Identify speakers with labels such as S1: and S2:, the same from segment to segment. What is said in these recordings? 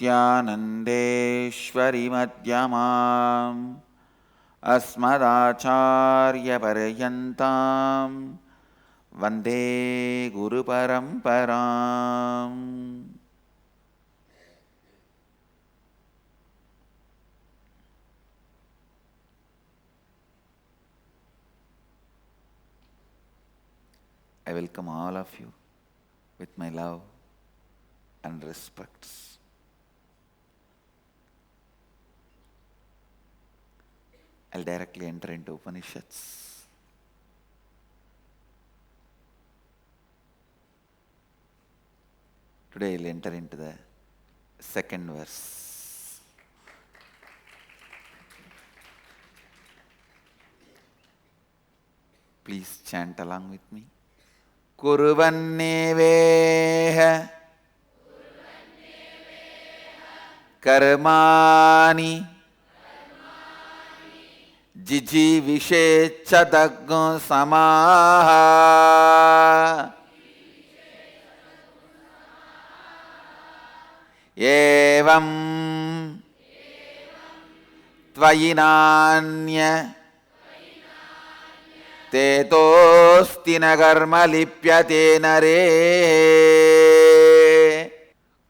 S1: नित्यानन्देश्वरि मध्यमाम् अस्मदाचार्यपर्यन्तां वन्दे गुरुपरम्पराम्. I welcome all of you with my love and respects. I'll directly enter into Upanishads. Today I'll enter into the second verse. Please chant along with me. Kurvann eveha karmāṇi jijīviṣec samāḥ evaṁ tvayi nānyatheto na karma lipyate nare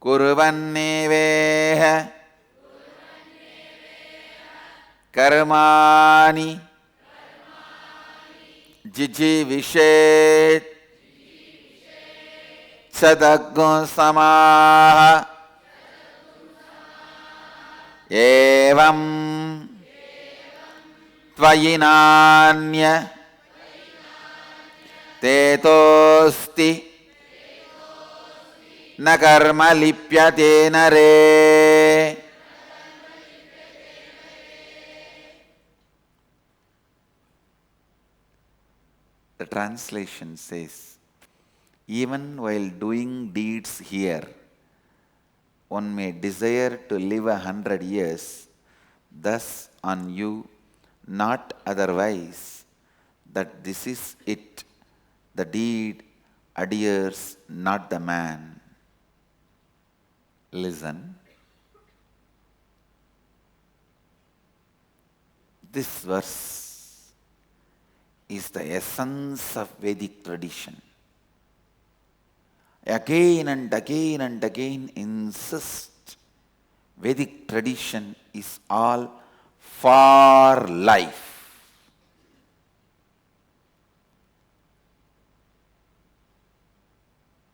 S1: kurvann eveha karmāṇi jijīviṣec samāḥ evaṁ tvayi nānyatheto na karma lipyate nare. The translation says, even while doing deeds here, one may desire to live 100 years, thus on you, not otherwise, that this is it, the deed adheres, not the man. Listen. This verse is the essence of Vedic tradition. Again and again and again insist, Vedic tradition is all for life.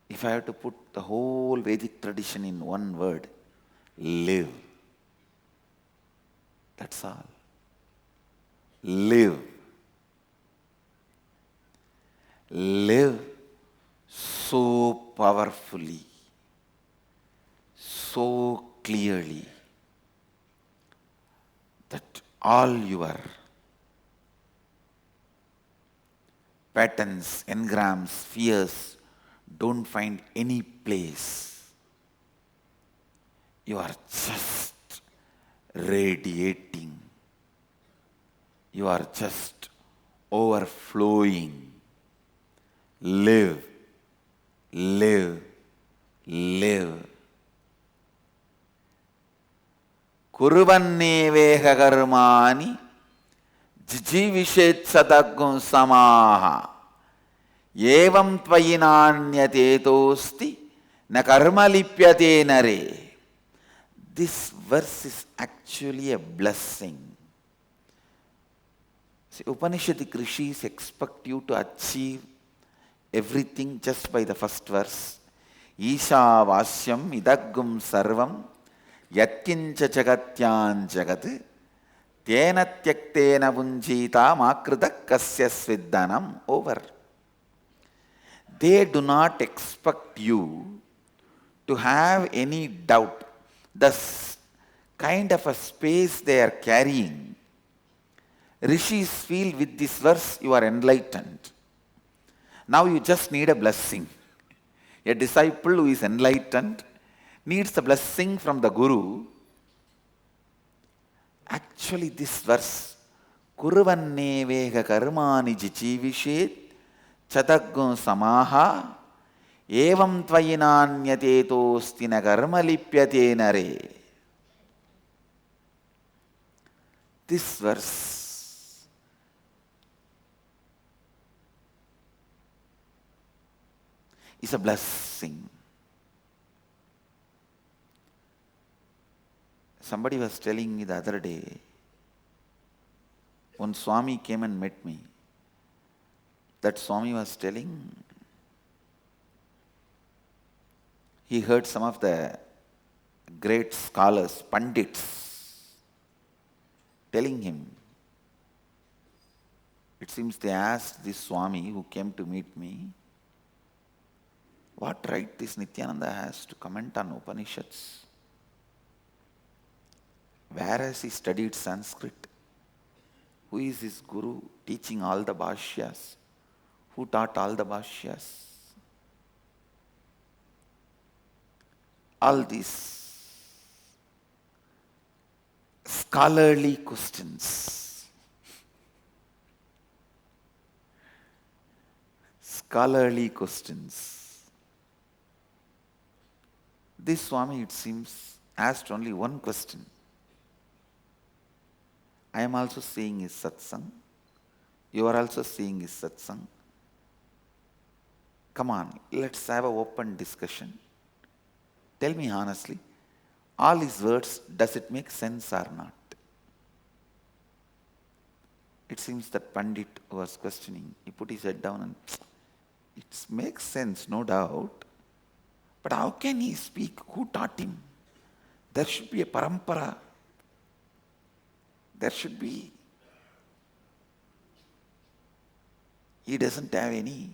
S1: If I have to put the whole Vedic tradition in one word, live. That's all. Live. Live so powerfully, so clearly, that all your patterns, engrams, fears don't find any place. You are just radiating. You are just overflowing. Live, live, live. Kurvann eveha karmāṇi jijīviṣec samāḥ evaṁ tvayi nānyatheto na karma lipyate nare. This verse is actually a blessing. See, Upanishadic rishis expect you to achieve everything just by the first verse. Isha vasyam idagum sarvam yatkincha jagatyān jagat tena tyaktena vunjita makrita kasya sviddanam. Over. They do not expect you to have any doubt. The kind of a space they are carrying, rishis feel with this verse you are enlightened. Now you just need a blessing. A disciple who is enlightened needs a blessing from the Guru. Actually, this verse, kurvann eveha karmāṇi jijīviṣec chataṁ samāḥ evaṁ tvayi nānyatheto na karma lipyate nare. This verse is a blessing. Somebody was telling me the other day, one Swami came and met me. That Swami was telling, he heard some of the great scholars, Pandits, telling him. It seems they asked this Swami who came to meet me, what right this Nithyananda has to comment on Upanishads? Where has he studied Sanskrit? Who is his guru teaching all the bhashyas? Who taught all the bhashyas? All these scholarly questions. Scholarly questions. This Swami, it seems, asked only one question. I am also seeing his satsang. You are also seeing his satsang. Come on, let's have an open discussion. Tell me honestly, all his words, does it make sense or not? It seems that Pandit was questioning. He put his head down and it makes sense, no doubt. But how can he speak? Who taught him? There should be a parampara. There should be. He doesn't have any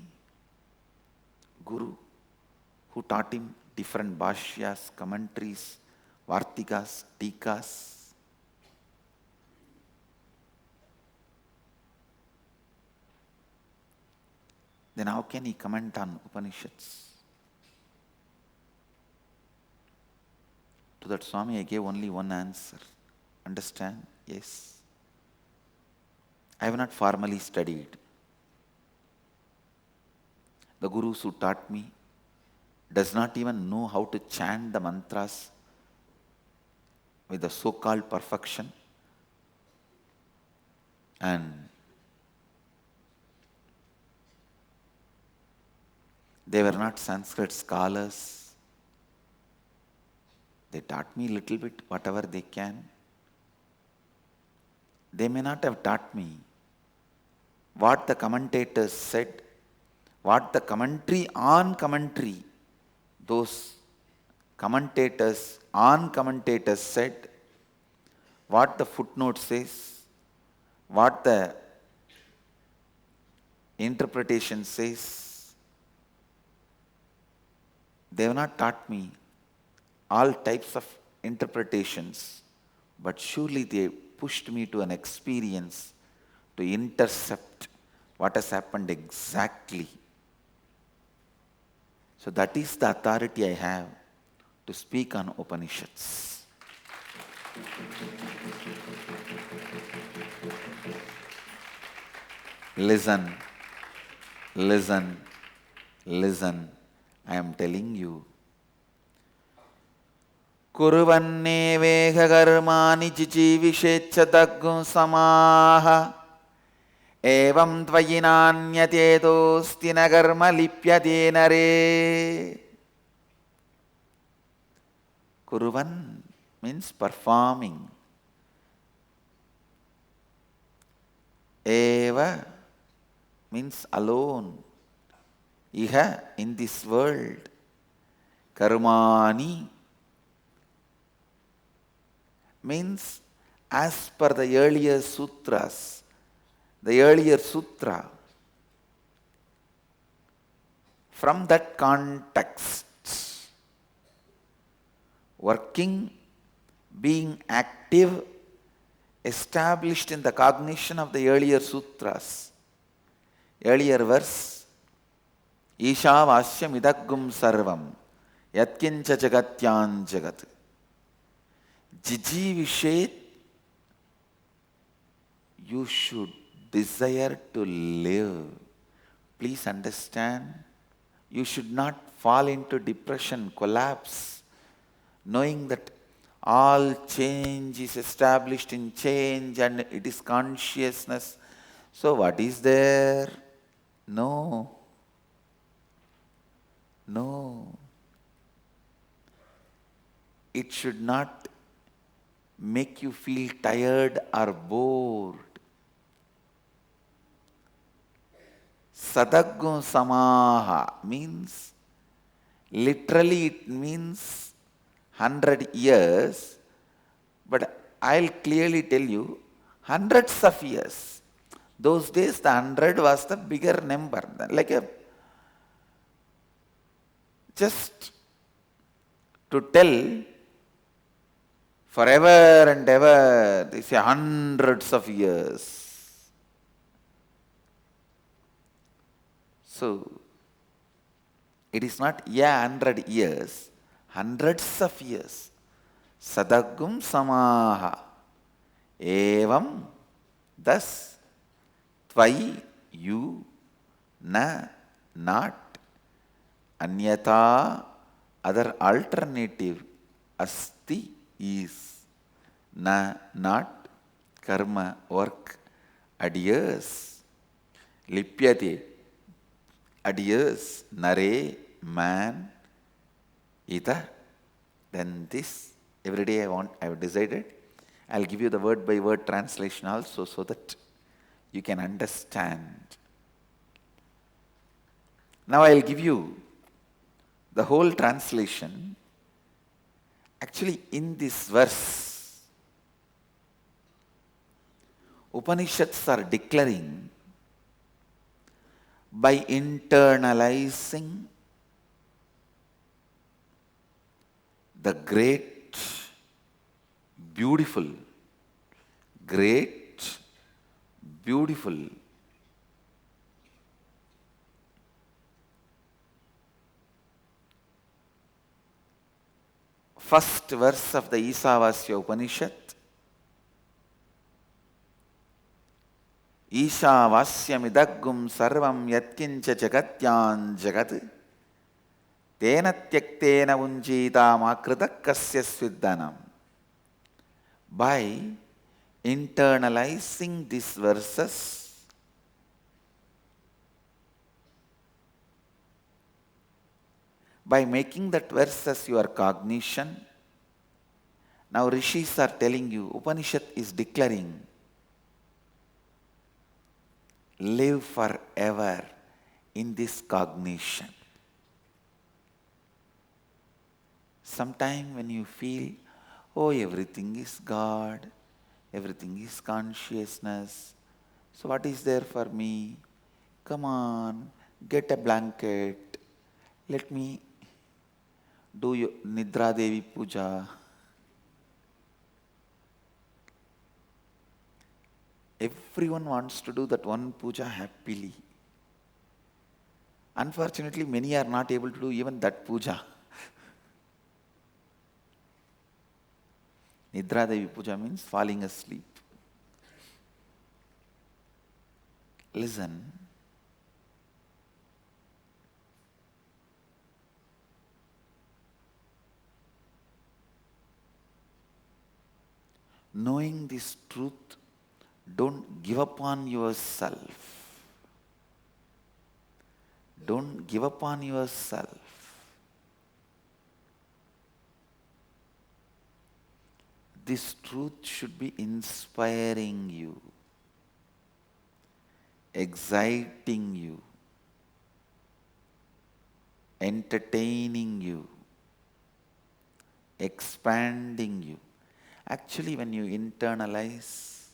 S1: guru who taught him different bhashyas, commentaries, vartikas, tikas. Then how can he comment on Upanishads? To that Swami I gave only one answer. Understand? Yes. I have not formally studied. The gurus who taught me does not even know how to chant the mantras with the so-called perfection. And they were not Sanskrit scholars. They taught me little bit, whatever they can. They may not have taught me what the commentators said, what the commentary on commentary, those commentators on commentators said, what the footnote says, what the interpretation says. They have not taught me all types of interpretations, but surely they pushed me to an experience to intercept what has happened exactly. So that is the authority I have to speak on Upanishads. Listen, listen, listen. I am telling you. Kurvann eveha karmāṇi jijīviṣec samāḥ evaṁ tvayi nānyatheto karma lipyate nare. Kurvann means performing. Eva means alone. Iha, in this world. Karmāṇi means as per the earlier sutras, the earlier sutra. From that context, working, being active, established in the cognition of the earlier sutras. Earlier verse, Isha Vasyamidagum sarvam yatkincha jagatyan jagat jijīviṣec. You should desire to live. Please understand, you should not fall into depression, collapse, knowing that All change is established in change and it is consciousness. So what is there? No. No. It should not make you feel tired or bored. Sadagum samāḥ means, literally it means 100 years, but I'll clearly tell you, hundreds of years. Those days the 100 was the bigger number, like a just to tell forever and ever, they say hundreds of years. So, it is not 100 years, hundreds of years. Sadagum samāḥ, evaṁ, thus, tvayi, you, not, nānyatheto, other alternative, asti, is, not, karma, work, adheres, lipyate, adheres, nare, man, eveha, then this. Every day I have decided, I'll give you the word by word translation also so that you can understand. Now I'll give you the whole translation. Actually, in this verse, Upanishads are declaring, by internalizing the great, beautiful, first verse of the Isha Upanishad, Isha vasyamidagum sarvam yatkincha jagatyān jagat tena tyaktena unjitam akrita kasya sviddanam. By internalizing these verses, by making that verse as your cognition, now rishis are telling you, Upanishad is declaring, live forever in this cognition. Sometime when you feel, oh, everything is God, everything is consciousness, so what is there for me? Come on, get a blanket, let me do your Nidra Devi Puja. Everyone wants to do that one puja happily. Unfortunately, many are not able to do even that puja. Nidra Devi Puja means falling asleep. Listen. Knowing this truth, don't give up on yourself. Don't give up on yourself. This truth should be inspiring you, exciting you, entertaining you, expanding you. Actually, when you internalize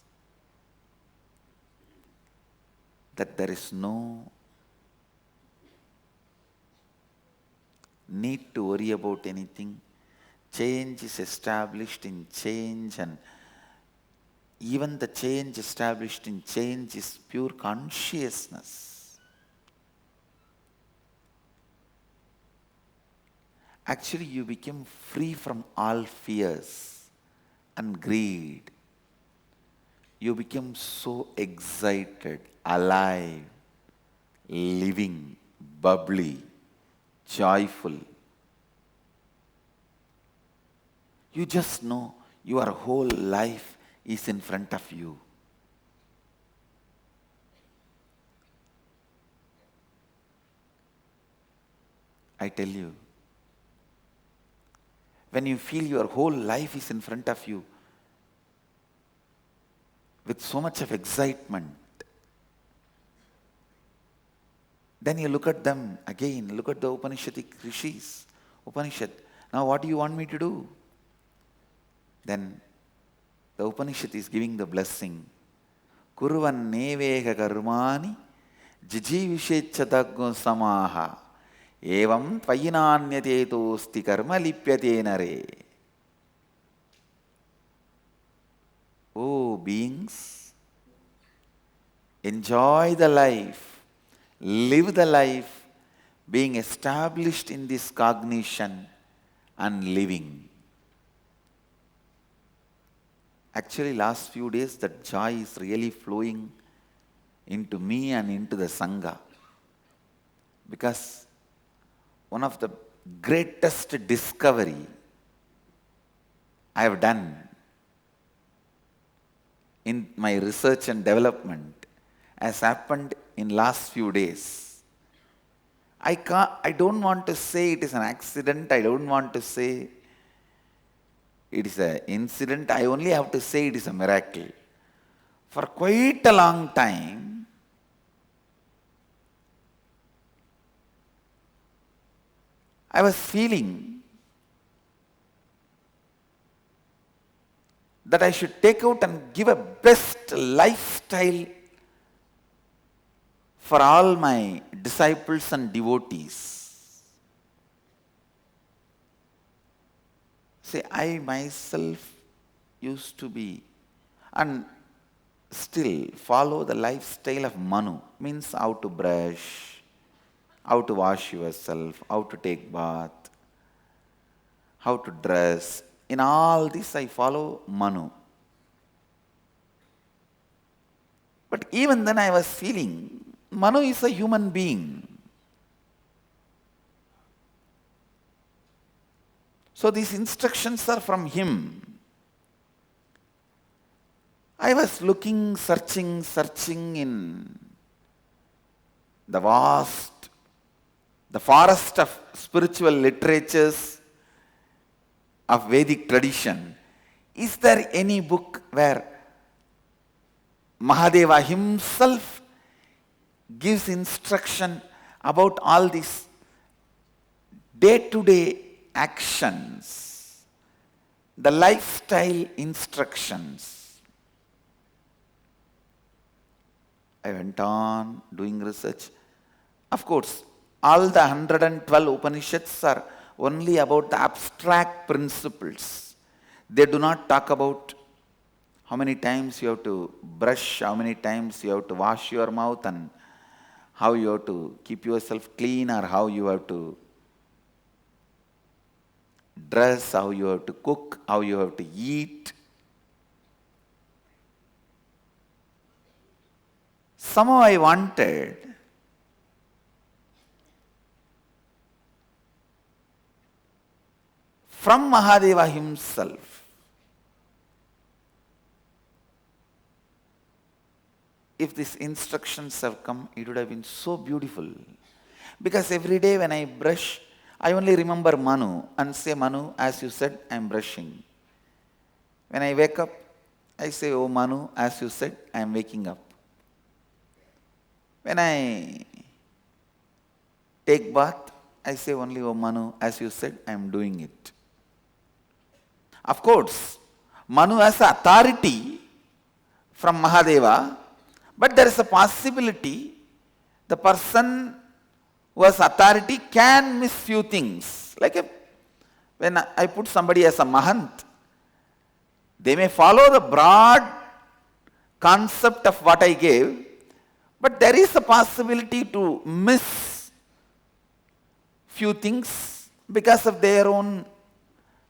S1: that there is no need to worry about anything, change is established in change, and even the change established in change is pure consciousness. Actually, you become free from all fears and greed. You become so excited, alive, living, bubbly, joyful. You just know your whole life is in front of you. I tell you, when you feel your whole life is in front of you with so much of excitement, then you look at them again, look at the Upanishadic rishis. Upanishad, now what do you want me to do? Then the Upanishad is giving the blessing. Kurvann eveha karmāṇi jijīviṣec samāḥ evaṁ tvayi nānyatheto karma lipyate nare. Oh beings, enjoy the life, live the life being established in this cognition and living. Actually, last few days that joy is really flowing into me and into the Sangha. Because one of the greatest discovery I have done in my research and development has happened in last few days. I don't want to say it is an accident. I don't want to say it is an incident. I only have to say it is a miracle. For quite a long time, I was feeling that I should take out and give a best lifestyle for all my disciples and devotees. See, I myself used to be and still follow the lifestyle of Manu, means how to brush, how to wash yourself, how to take bath, how to dress. In all this I follow Manu. But even then I was feeling Manu is a human being. So these instructions are from him. I was looking, searching in the forest of spiritual literatures of Vedic tradition. Is there any book where Mahadeva himself gives instruction about all these day-to-day actions, the lifestyle instructions? I went on doing research. Of course, all the 112 Upanishads are only about the abstract principles. They do not talk about how many times you have to brush, how many times you have to wash your mouth, and how you have to keep yourself clean, or how you have to dress, how you have to cook, how you have to eat. Somehow I wanted from Mahadeva himself, if these instructions have come, it would have been so beautiful. Because every day when I brush, I only remember Manu and say, Manu, as you said, I am brushing. When I wake up, I say, oh Manu, as you said, I am waking up. When I take bath, I say only, oh Manu, as you said, I am doing it. Of course, Manu has authority from Mahadeva, but there is a possibility the person who has authority can miss few things. Like when I put somebody as a Mahant, they may follow the broad concept of what I gave, but there is a possibility to miss few things because of their own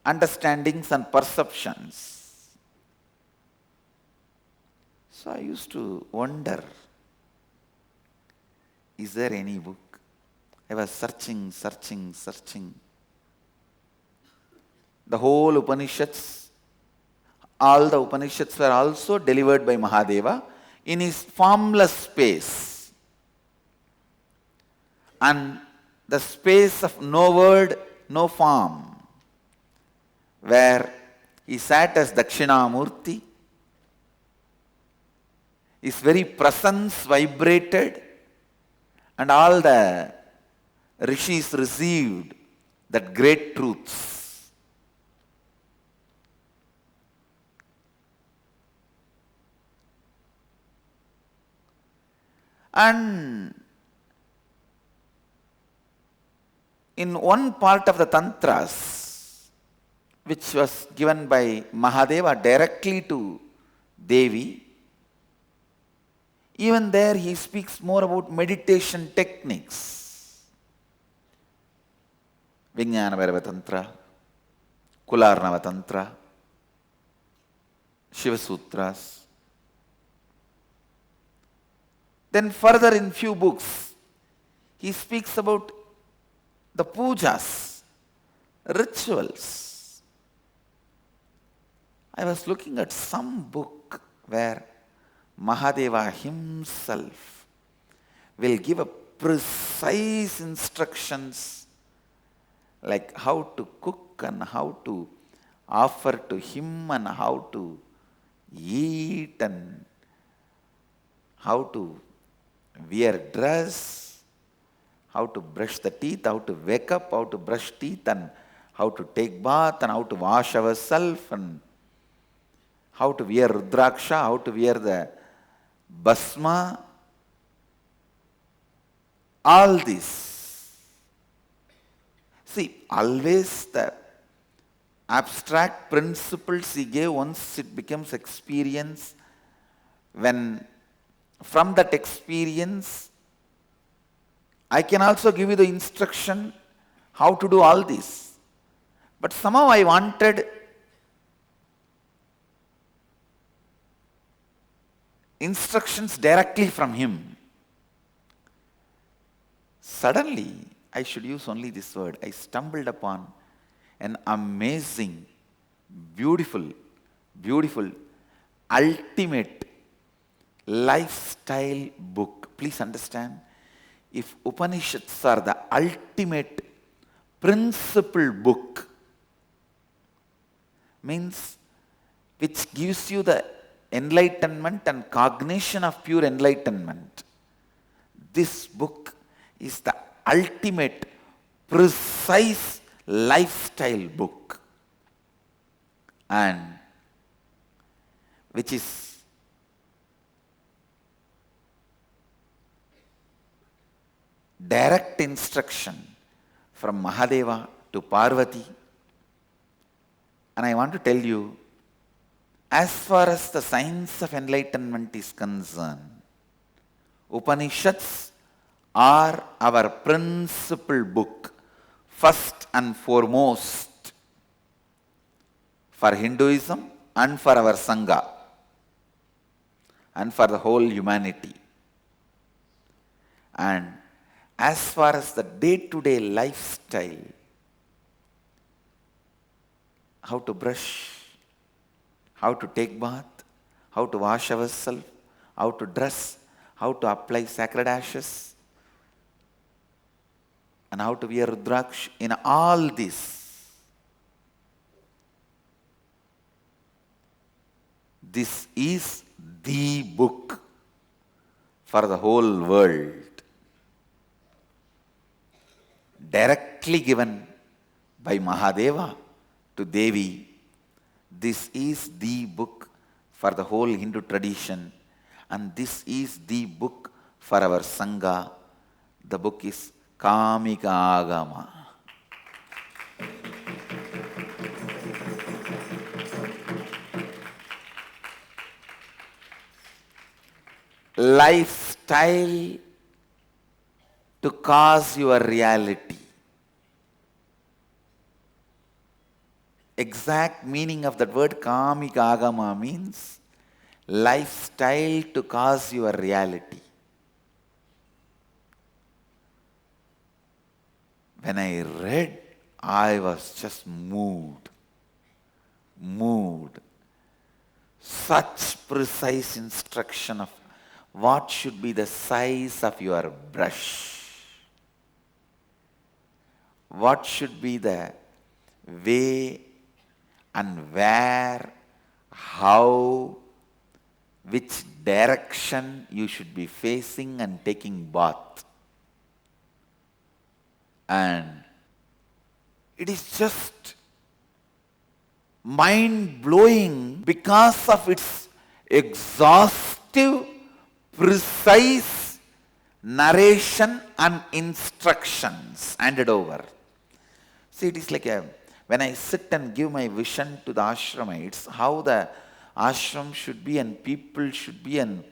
S1: understandings and perceptions. So I used to wonder, is there any book? I was searching. The whole Upanishads, all the Upanishads were also delivered by Mahadeva in his formless space. And the space of no word, no form, where he sat as Dakshinamurti, his very presence vibrated, and all the rishis received that great truths. And in one part of the Tantras, which was given by Mahadeva directly to Devi, even there he speaks more about meditation techniques. Vijnana Tantra, Kularnava Tantra, Shiva Sutras. Then further in few books, he speaks about the pujas, rituals. I was looking at some book where Mahadeva himself will give a precise instructions like how to cook and how to offer to him and how to eat and how to wear dress, how to brush the teeth, how to wake up, how to brush teeth and how to take bath and how to wash ourselves and how to wear rudraksha, how to wear the Basma, all this. See, always the abstract principles he gave, once it becomes experience, when from that experience, I can also give you the instruction how to do all this. But somehow I wanted instructions directly from him. Suddenly, I should use only this word, I stumbled upon an amazing, beautiful, ultimate lifestyle book. Please understand, if Upanishads are the ultimate principle book, means which gives you the enlightenment and cognition of pure enlightenment, this book is the ultimate precise lifestyle book, and which is direct instruction from Mahadeva to Parvati. And I want to tell you, as far as the science of enlightenment is concerned, Upanishads are our principal book, first and foremost, for Hinduism and for our Sangha and for the whole humanity. And as far as the day-to-day lifestyle, how to brush, how to take bath, how to wash ourselves, how to dress, how to apply sacred ashes, and how to wear rudraksh, in all this, this is the book for the whole world. Directly given by Mahadeva to Devi, this is the book for the whole Hindu tradition, and this is the book for our Sangha. The book is Kamika Agama. Lifestyle to cause your reality. Exact meaning of that word Kamika Agama means lifestyle to cause your reality. When I read, I was just moved. mood, such precise instruction of what should be the size of your brush, what should be the way and where, how, which direction you should be facing and taking bath. And it is just mind-blowing because of its exhaustive, precise narration and instructions handed over. See, it is like when I sit and give my vision to the ashramites, how the ashram should be and people should be and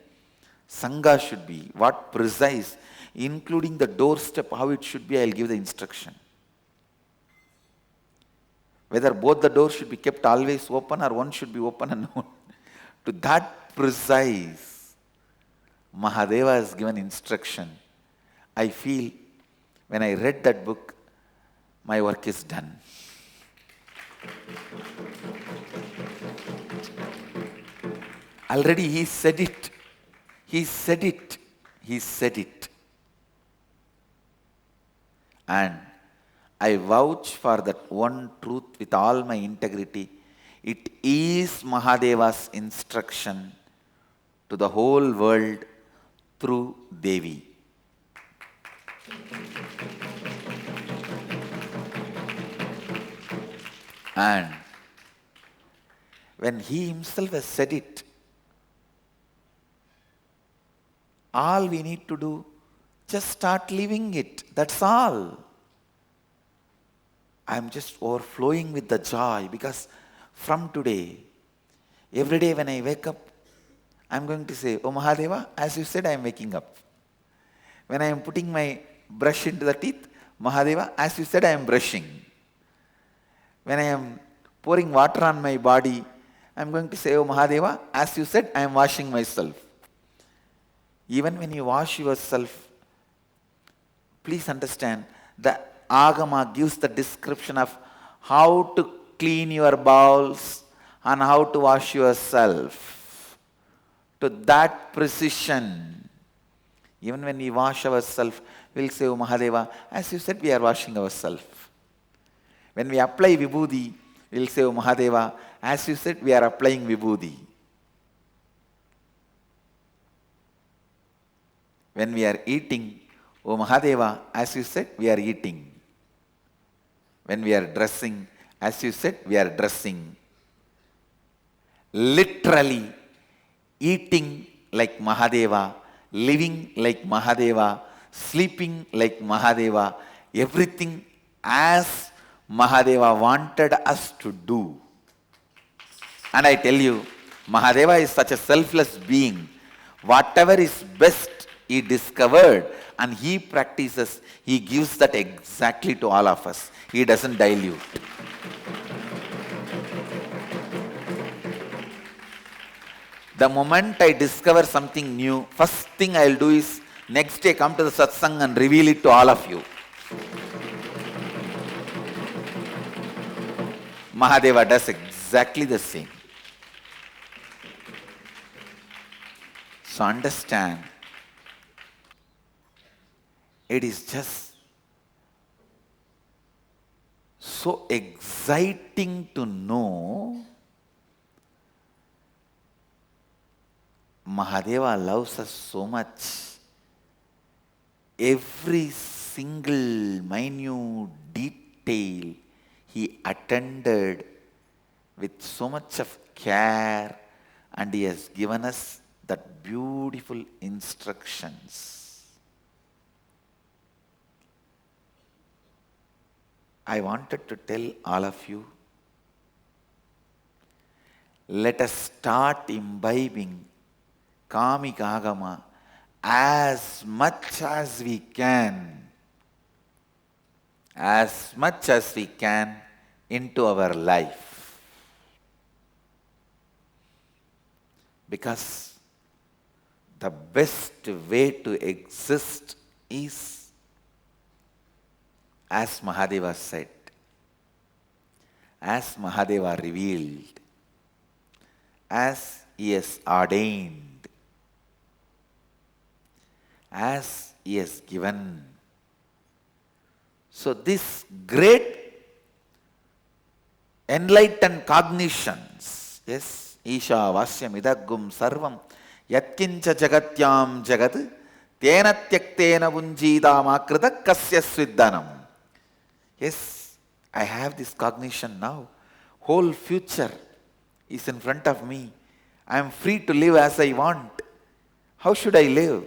S1: Sangha should be, what precise, including the doorstep, how it should be, I will give the instruction. Whether both the doors should be kept always open or one should be open and known. To that precise, Mahadeva has given instruction. I feel when I read that book, my work is done. Already he said it. He said it. He said it. And I vouch for that one truth with all my integrity. It is Mahadeva's instruction to the whole world through Devi. And when he himself has said it, all we need to do, just start living it. That's all. I'm just overflowing with the joy because from today, every day when I wake up, I'm going to say, "Oh Mahadeva, as you said, I am waking up." When I am putting my brush into the teeth, "Mahadeva, as you said, I am brushing." When I am pouring water on my body, I'm going to say, "Oh Mahadeva, as you said, I am washing myself." Even when you wash yourself, please understand, the Agama gives the description of how to clean your bowels and how to wash yourself. To that precision, even when we wash ourselves, we'll say, "Oh Mahadeva, as you said, we are washing ourselves." When we apply vibhuti, we'll say, "Oh Mahadeva, as you said, we are applying vibhuti." When we are eating, "Oh Mahadeva, as you said, we are eating." When we are dressing, as you said, we are dressing. Literally, eating like Mahadeva, living like Mahadeva, sleeping like Mahadeva, everything as Mahadeva wanted us to do. And I tell you, Mahadeva is such a selfless being. Whatever is best he discovered and he practices, he gives that exactly to all of us. He doesn't dilute. The moment I discover something new, first thing I'll do is next day come to the Satsang and reveal it to all of you. Mahadeva does exactly the same. So understand, it is just so exciting to know Mahadeva loves us so much. Every single minute detail he attended with so much of care, and he has given us that beautiful instructions. I wanted to tell all of you, let us start imbibing Kamika Agama as much as we can into our life. Because the best way to exist is, as Mahadeva said, as Mahadeva revealed, as he has ordained, as he has given. So this great enlightened cognitions, yes, Isha Vasyam Idagum Sarvam Yatkincha Jagatyam Jagat Tena Tyaktena Vunjidam Akrita Kasya Sviddanam. Yes, I have this cognition now. Whole future is in front of me. I am free to live as I want. How should I live?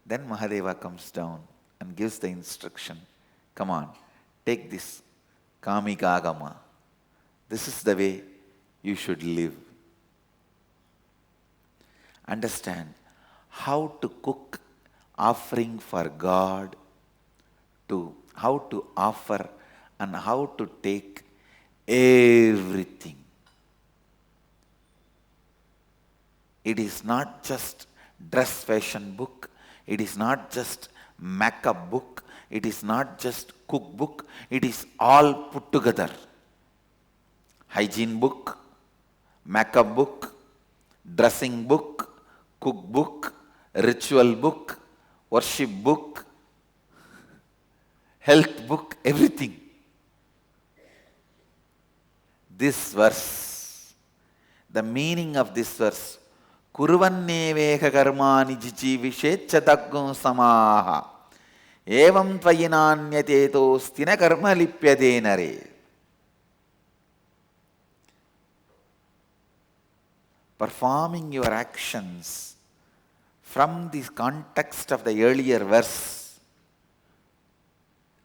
S1: Then Mahadeva comes down and gives the instruction. Come on, take this Kamika Agama. This is the way you should live. Understand how to cook offering for God, to how to offer and how to take everything. It is not just dress fashion book. It is not just makeup book. It is not just cookbook. It is all put together. Hygiene book, makeup book, dressing book, cookbook, ritual book, worship book, health book, everything. This verse, the meaning of this verse, kurvann eveha karmāṇi jijīviṣec chataṁ samāḥ evaṁ tvayi nānyatheto sthina karma lipyate nare. Performing your actions from the context of the earlier verse,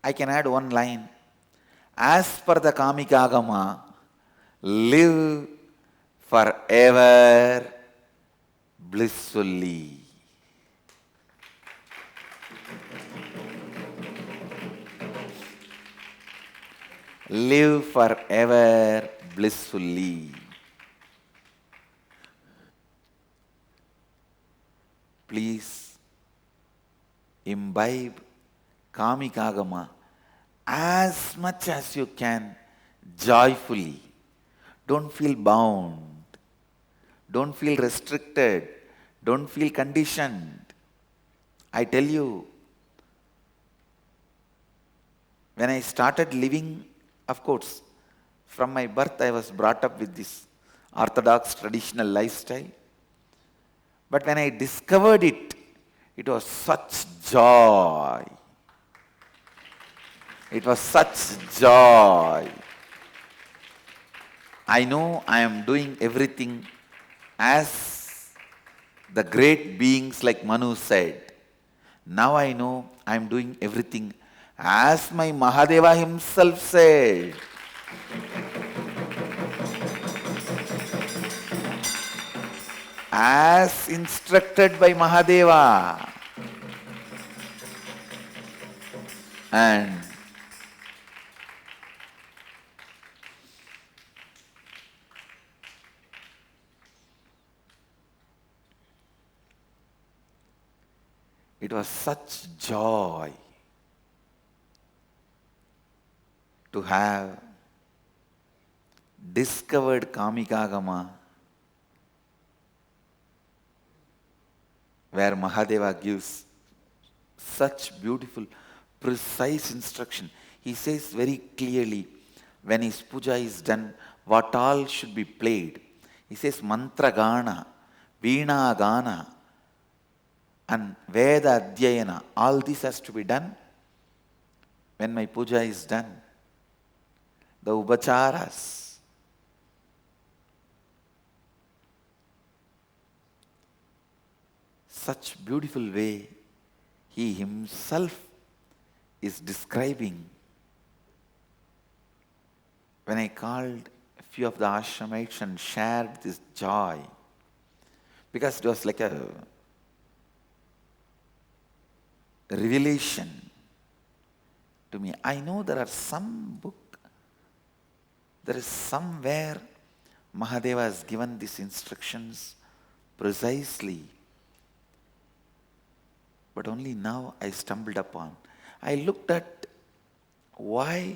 S1: I can add one line. As per the Kamika Agama, live forever blissfully. Live forever blissfully. Please imbibe Kamika Agama as much as you can, joyfully. Don't feel bound. Don't feel restricted. Don't feel conditioned. I tell you, when I started living, of course, from my birth I was brought up with this orthodox traditional lifestyle. But when I discovered it, it was such joy. It was such joy. I know I am doing everything as the great beings like Manu said. Now I know I am doing everything as my Mahadeva himself said. As instructed by Mahadeva. And it was such joy to have discovered Kamika Agama, where Mahadeva gives such beautiful, precise instruction. He says very clearly, when his puja is done, what all should be played. He says mantra gana, veena gana, and Veda Adhyayana. All this has to be done when my puja is done. The upacharas. Such beautiful way he himself is describing. When I called a few of the ashramites and shared this joy, because it was like a revelation to me. I know there are some book, there is somewhere Mahadeva has given these instructions precisely. But only now I stumbled upon. I looked at why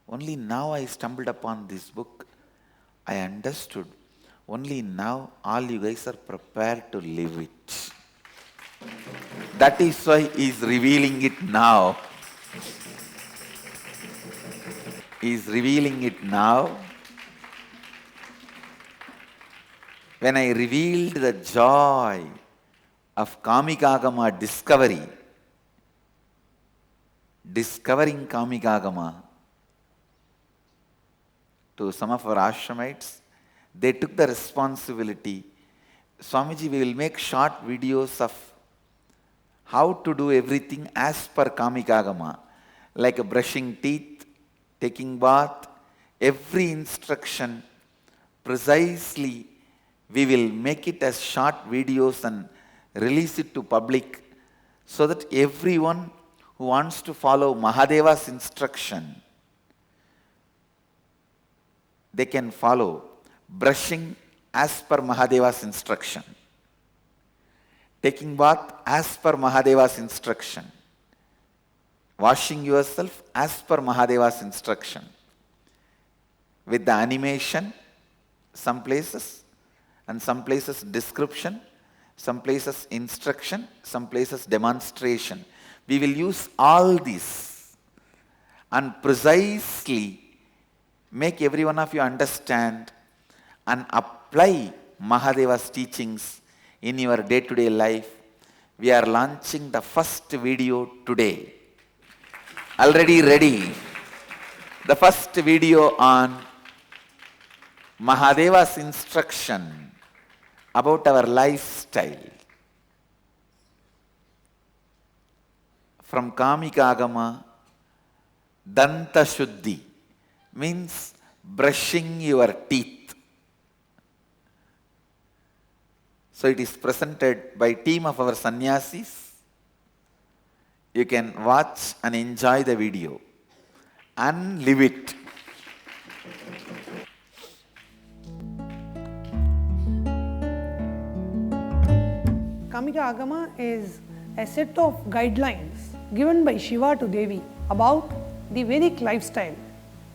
S1: only now I stumbled upon this book. I understood. Only now all you guys are prepared to live it. That is why he is revealing it now. He is revealing it now. When I revealed the joy of Kamika Agama discovering Kamika Agama to some of our ashramites, they took the responsibility. Swamiji, we will make short videos of how to do everything as per Kamika Agama, like brushing teeth, taking bath, every instruction precisely. We will make it as short videos and release it to public so that everyone who wants to follow Mahadeva's instruction, they can follow brushing as per Mahadeva's instruction, taking bath as per Mahadeva's instruction, washing yourself as per Mahadeva's instruction, with the animation, some places, and some places description, some places instruction, some places demonstration. We will use all this and precisely make every one of you understand and apply Mahadeva's teachings in your day-to-day life. We are launching the first video today. Already ready. The first video on Mahadeva's instruction about our lifestyle. From Kamika Agama, Danta Shuddhi means brushing your teeth. So it is presented by team of our sannyasis. You can watch and enjoy the video and live it.
S2: Kamika Agama is a set of guidelines given by Shiva to Devi about the Vedic lifestyle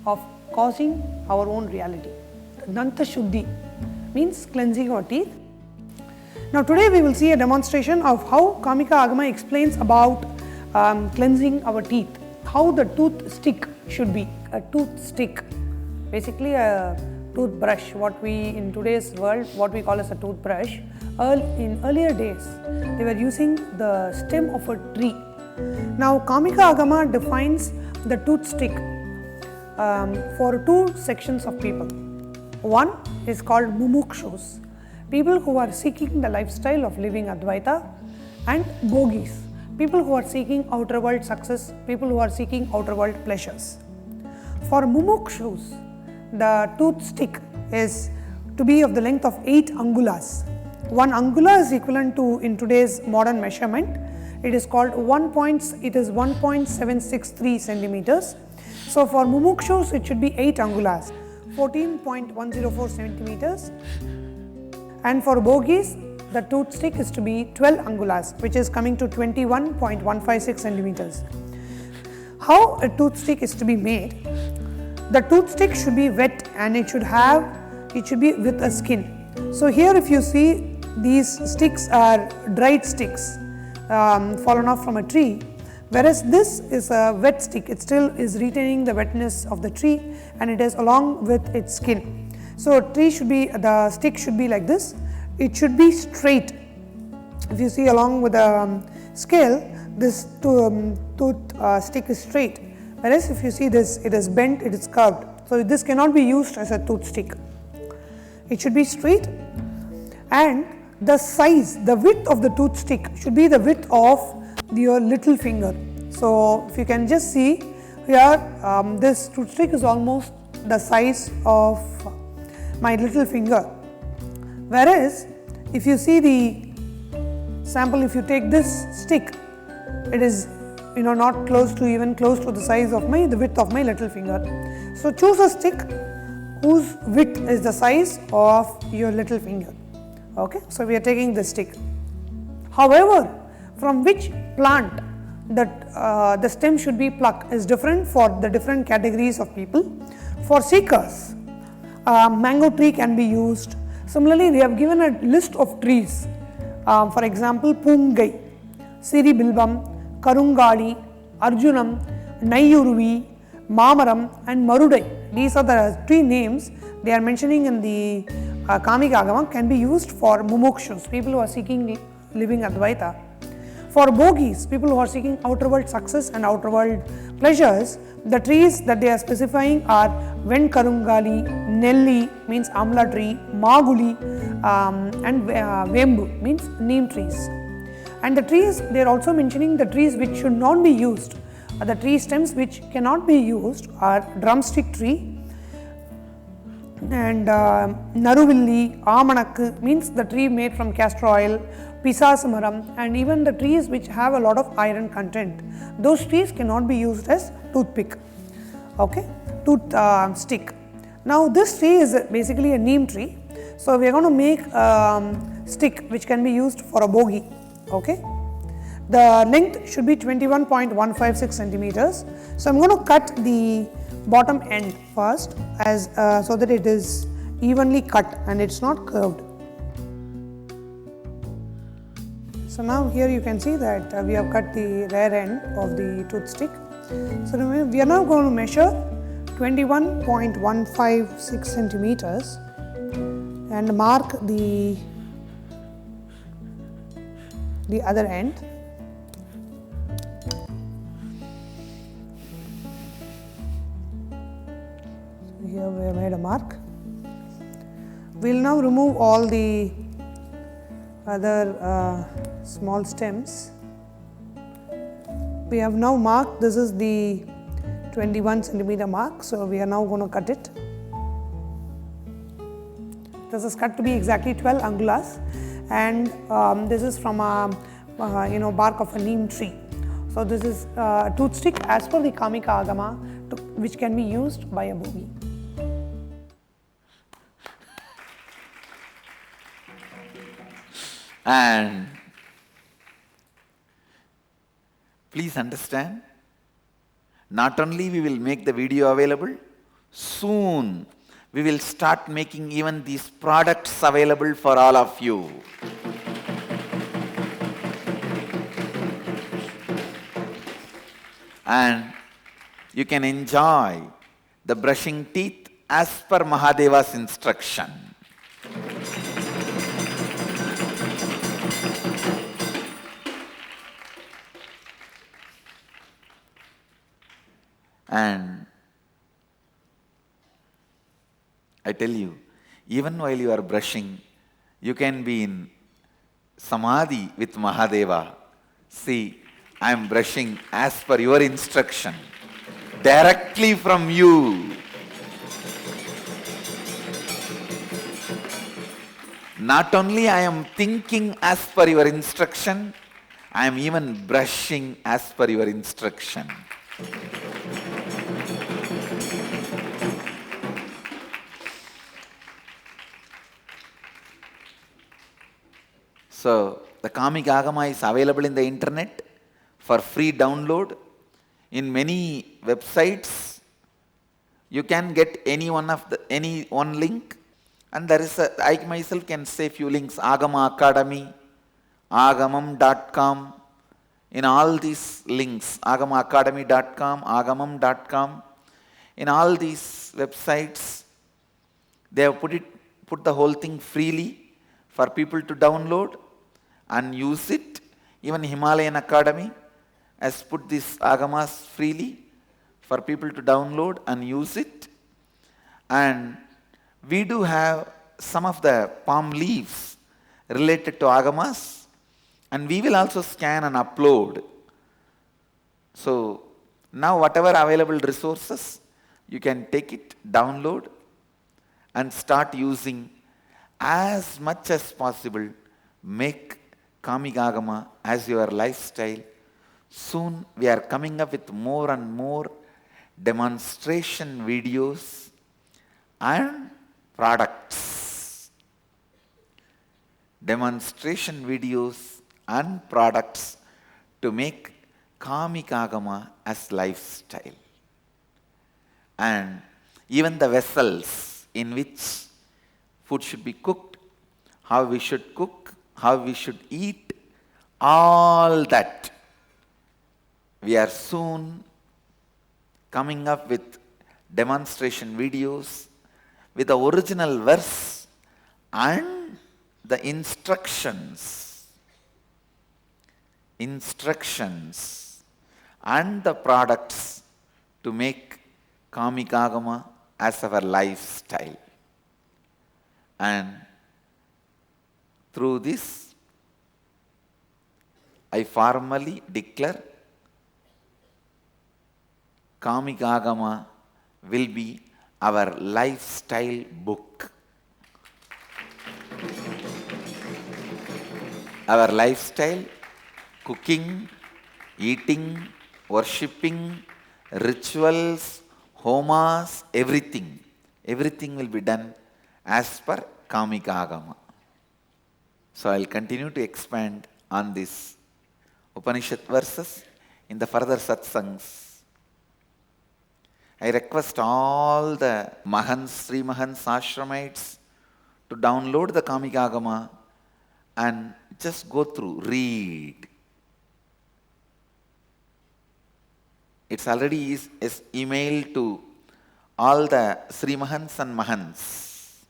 S2: of causing our own reality. Danta Shuddhi means cleansing our teeth. Now today we will see a demonstration of how Kamika Agama explains about cleansing our teeth, how the tooth stick should be. A tooth stick, basically a toothbrush, what we in today's world what we call as a toothbrush. In earlier days they were using the stem of a tree. Now Kamika Agama defines the tooth stick for two sections of people. One is called mumukshus, people who are seeking the lifestyle of living Advaita, and bogis, people who are seeking outer world success, people who are seeking outer world pleasures. For mumukshus, the tooth stick is to be of the length of 8 angulas. 1 angula is equivalent to, in today's modern measurement, it is called 1.763 centimeters. So for mumukshus it should be 8 angulas, 14.104 centimeters, and for bogis the tooth stick is to be 12 angulas, which is coming to 21.156 centimeters. How a tooth stick is to be made? The tooth stick should be wet and it should be with a skin. So here if you see, these sticks are dried sticks fallen off from a tree, whereas this is a wet stick. It still is retaining the wetness of the tree and it is along with its skin. So the stick should be like this. It should be straight. If you see along with the scale, this tooth stick is straight, whereas if you see this, it is bent, it is curved. So this cannot be used as a tooth stick. It should be straight, and the size, the width of the tooth stick should be the width of your little finger. So if you can just see here, this tooth stick is almost the size of my little finger, whereas if you see the sample, if you take this stick, it is not even close to the size of the width of my little finger. So choose a stick whose width is the size of your little finger. Okay, so we are taking this stick. However, from which plant the stem should be plucked is different for the different categories of people. For seekers, mango tree can be used. Similarly, they have given a list of trees. For example, Pungai, Siribilbam, Karungali, Arjunam, Naiyuruvi, Mamaram and Marudai. These are the three names they are mentioning in the Kamika Agama can be used for mumukshus, people who are seeking living Advaita. For bogis, people who are seeking outer world success and outer world pleasures, the trees that they are specifying are Venkarungali, Nelli means Amla tree, Maguli and Vembu means neem trees. And the trees, they are also mentioning the trees which should not be used. The tree stems which cannot be used are drumstick tree and Naruvilli, Amanakku means the tree made from castor oil, Pisasamaram and even the trees which have a lot of iron content. Those trees cannot be used as toothpick, okay, stick. Now this tree is basically a neem tree. So we are going to make stick which can be used for a bogi, okay. The length should be 21.156 centimeters. So I am going to cut the bottom end first as so that it is evenly cut and it's not curved. So now here you can see that we have cut the rear end of the toothstick. So we are now going to measure 21.156 centimeters and mark the other end. So here we have made a mark. We will now remove all the other small stems. We have now marked, this is the 21 centimeter mark, so we are now going to cut it. This is cut to be exactly 12 angulas and this is from a bark of a neem tree. So this is a toothstick as per the Kamika Agama which can be used by a bogi.
S1: And please understand, not only we will make the video available, soon we will start making even these products available for all of you. And you can enjoy the brushing teeth as per Mahadeva's instruction. And I tell you, even while you are brushing, you can be in samadhi with Mahadeva. See, I am brushing as per your instruction, directly from you. Not only I am thinking as per your instruction, I am even brushing as per your instruction. So, the Kamika Agama is available in the internet for free download. In many websites, you can get any one link, and there is I myself can say few links. Agama Academy, agamam.com. In all these links, agamaacademy.com, agamam.com. In all these websites, they have put the whole thing freely for people to download and use it. Even Himalayan Academy has put these agamas freely for people to download and use it. And we do have some of the palm leaves related to agamas, and we will also scan and upload. So now whatever available resources, you can take it, download and start using as much as possible. Make Kamika Agama as your lifestyle. Soon we are coming up with more and more demonstration videos and products. Demonstration videos and products to make Kamika Agama as lifestyle. And even the vessels in which food should be cooked, how we should cook, how we should eat, all that we are soon coming up with demonstration videos with the original verse and the instructions and the products to make Kamika Agama as our lifestyle. And through this, I formally declare Kamika Agama will be our lifestyle book. Our lifestyle, cooking, eating, worshipping, rituals, homas, everything will be done as per Kamika Agama. So I'll continue to expand on this Upanishad verses in the further satsangs. I request all the Mahans, Sri Mahans, Ashramites to download the Kamika Agama and just go through, read. It's already is emailed to all the Sri Mahans and Mahans.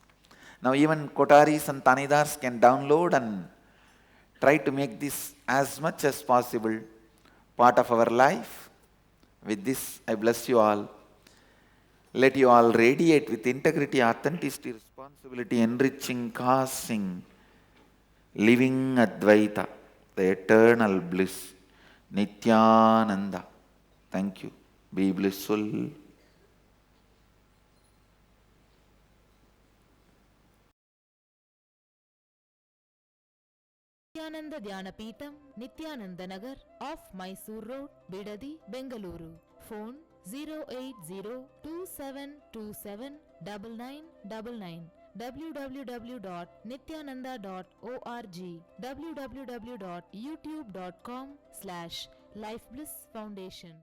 S1: Now even Kotaris and Tanidars can download and try to make this as much as possible part of our life. With this, I bless you all. Let you all radiate with integrity, authenticity, responsibility, enriching, causing, living Advaita, the eternal bliss, Nithyananda. Thank you. Be blissful.
S3: Nithyananda Dhyanapītam, Nithyananda Nagar, off Mysore Road, Bidadi, Bengaluru. Phone 08027279999. www.nithyananda.org. www.youtube.com/lifeblissfoundation.